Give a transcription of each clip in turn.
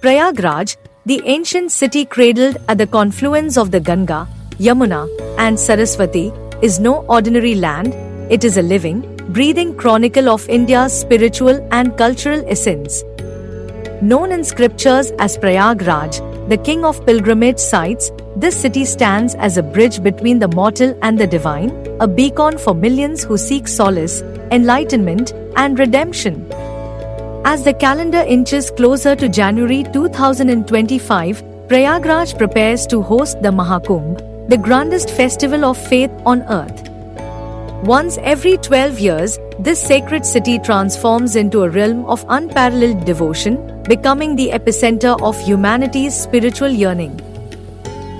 Prayagraj, the ancient city cradled at the confluence of the Ganga, Yamuna, and Saraswati, is no ordinary land. It is a living, breathing chronicle of India's spiritual and cultural essence. Known in scriptures as Prayagraj, the king of pilgrimage sites, this city stands as a bridge between the mortal and the divine, a beacon for millions who seek solace, enlightenment, and redemption. As the calendar inches closer to January 2025, Prayagraj prepares to host the Mahakumbh, the grandest festival of faith on earth. Once every 12 years, this sacred city transforms into a realm of unparalleled devotion, becoming the epicenter of humanity's spiritual yearning.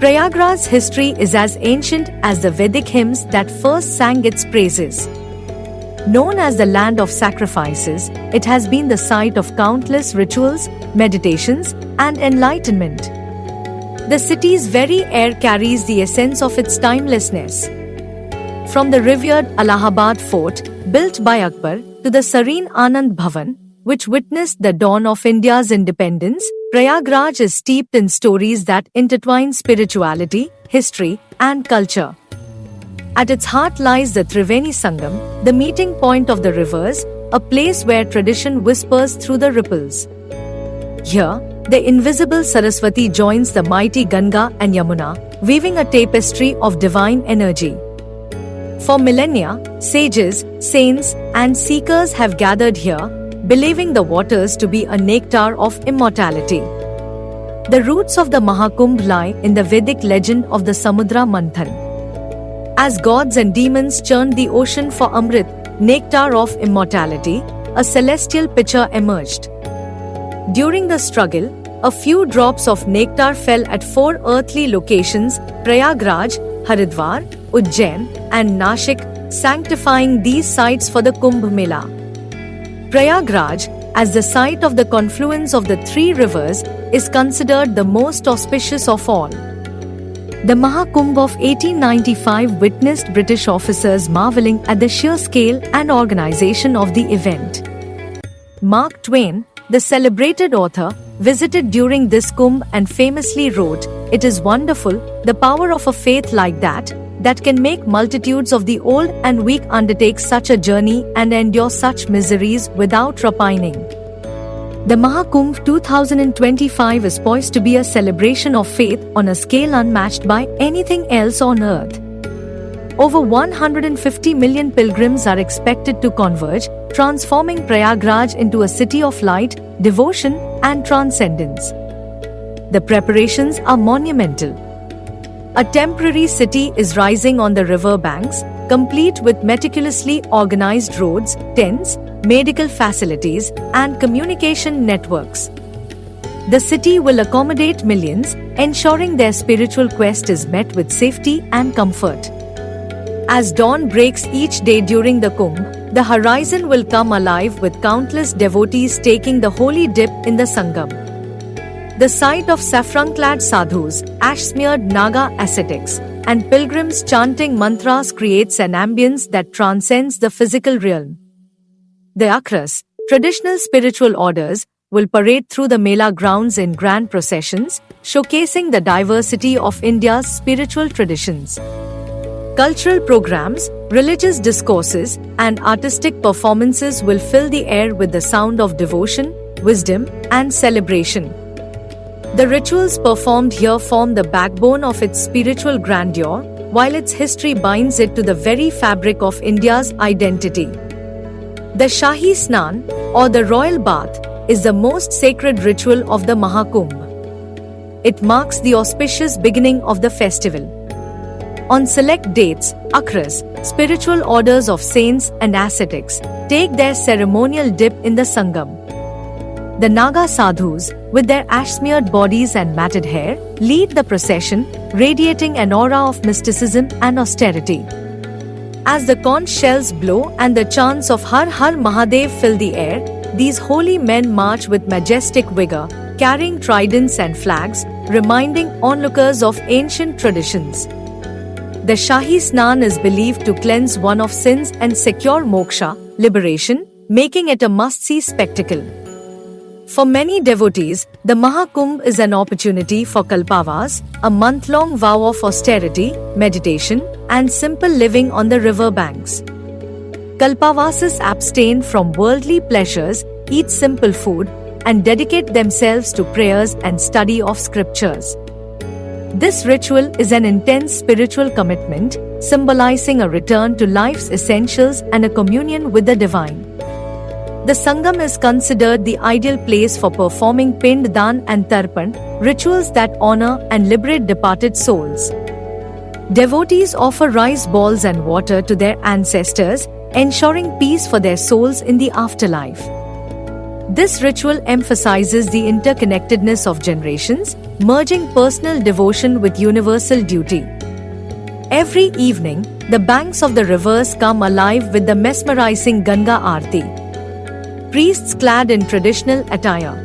Prayagraj's history is as ancient as the Vedic hymns that first sang its praises. Known as the land of sacrifices, it has been the site of countless rituals, meditations, and enlightenment. The city's very air carries the essence of its timelessness. From the revered Allahabad Fort, built by Akbar, to the serene Anand Bhavan, which witnessed the dawn of India's independence, Prayagraj is steeped in stories that intertwine spirituality, history, and culture. At its heart lies the Triveni Sangam, the meeting point of the rivers, a place where tradition whispers through the ripples. Here, the invisible Saraswati joins the mighty Ganga and Yamuna, weaving a tapestry of divine energy. For millennia, sages, saints, and seekers have gathered here, believing the waters to be a nectar of immortality. The roots of the Mahakumbh lie in the Vedic legend of the Samudra Manthan. As gods and demons churned the ocean for Amrit, nectar of immortality, a celestial pitcher emerged. During the struggle, a few drops of nectar fell at 4 earthly locations: Prayagraj, Haridwar, Ujjain, and Nashik, sanctifying these sites for the Kumbh Mela. Prayagraj, as the site of the confluence of the 3 rivers, is considered the most auspicious of all. The Mahakumbh of 1895 witnessed British officers marveling at the sheer scale and organization of the event. Mark Twain, the celebrated author, visited during this Kumbh and famously wrote, "It is wonderful, the power of a faith like that can make multitudes of the old and weak undertake such a journey and endure such miseries without repining." The Mahakumbh 2025 is poised to be a celebration of faith on a scale unmatched by anything else on earth. Over 150 million pilgrims are expected to converge, transforming Prayagraj into a city of light, devotion, and transcendence. The preparations are monumental. A temporary city is rising on the river banks, complete with meticulously organized roads, tents, medical facilities, and communication networks. The city will accommodate millions, ensuring their spiritual quest is met with safety and comfort. As dawn breaks each day during the Kumbh, the horizon will come alive with countless devotees taking the holy dip in the Sangam. The sight of saffron-clad sadhus, ash-smeared Naga ascetics, and pilgrims chanting mantras creates an ambience that transcends the physical realm. The Akras, traditional spiritual orders, will parade through the Mela grounds in grand processions, showcasing the diversity of India's spiritual traditions. Cultural programs, religious discourses, and artistic performances will fill the air with the sound of devotion, wisdom, and celebration. The rituals performed here form the backbone of its spiritual grandeur, while its history binds it to the very fabric of India's identity. The Shahi Snan, or the royal bath, is the most sacred ritual of the Mahakumbh. It marks the auspicious beginning of the festival. On select dates, Akras, spiritual orders of saints and ascetics, take their ceremonial dip in the Sangam. The Naga sadhus, with their ash-smeared bodies and matted hair, lead the procession, radiating an aura of mysticism and austerity. As the conch shells blow and the chants of Har Har Mahadev fill the air, these holy men march with majestic vigor, carrying tridents and flags, reminding onlookers of ancient traditions. The Shahi Snan is believed to cleanse one of sins and secure moksha, liberation, making it a must-see spectacle. For many devotees, the Mahakumbh is an opportunity for Kalpavas, a month-long vow of austerity, meditation, and simple living on the river banks. Kalpavasis abstain from worldly pleasures, eat simple food, and dedicate themselves to prayers and study of scriptures. This ritual is an intense spiritual commitment, symbolizing a return to life's essentials and a communion with the divine. The Sangam is considered the ideal place for performing Pind Dan and Tarpan, rituals that honor and liberate departed souls. Devotees offer rice balls and water to their ancestors, ensuring peace for their souls in the afterlife. This ritual emphasizes the interconnectedness of generations, merging personal devotion with universal duty. Every evening, the banks of the rivers come alive with the mesmerizing Ganga Aarti. Priests clad in traditional attire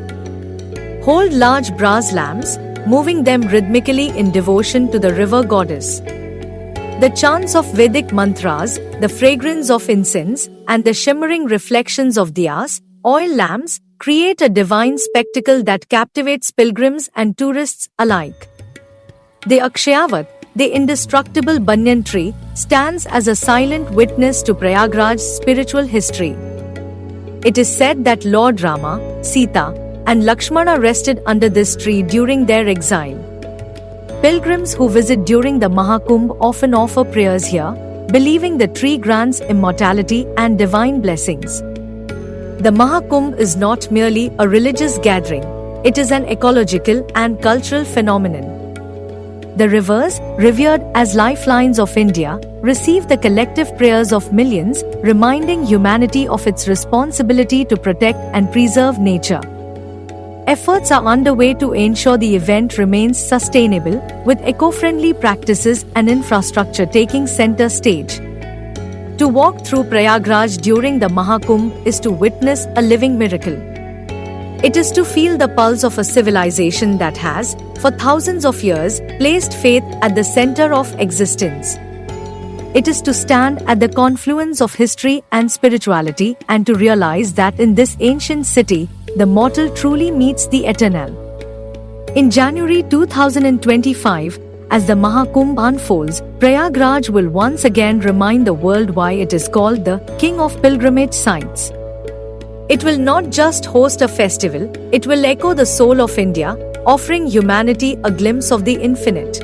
hold large brass lamps, moving them rhythmically in devotion to the river goddess. The chants of Vedic mantras, the fragrance of incense, and the shimmering reflections of diyas, oil lamps, create a divine spectacle that captivates pilgrims and tourists alike. The Akshayavat, the indestructible banyan tree, stands as a silent witness to Prayagraj's spiritual history. It is said that Lord Rama, Sita, and Lakshmana rested under this tree during their exile. Pilgrims who visit during the Mahakumbh often offer prayers here, believing the tree grants immortality and divine blessings. The Mahakumbh is not merely a religious gathering, it is an ecological and cultural phenomenon. The rivers, revered as lifelines of India, receive the collective prayers of millions, reminding humanity of its responsibility to protect and preserve nature. Efforts are underway to ensure the event remains sustainable, with eco-friendly practices and infrastructure taking center stage. To walk through Prayagraj during the Mahakumbh is to witness a living miracle. It is to feel the pulse of a civilization that has, for thousands of years, placed faith at the center of existence. It is to stand at the confluence of history and spirituality and to realize that in this ancient city, the mortal truly meets the eternal. In January 2025, as the Mahakumbh unfolds, Prayagraj will once again remind the world why it is called the King of Pilgrimage Sites. It will not just host a festival, it will echo the soul of India, offering humanity a glimpse of the infinite.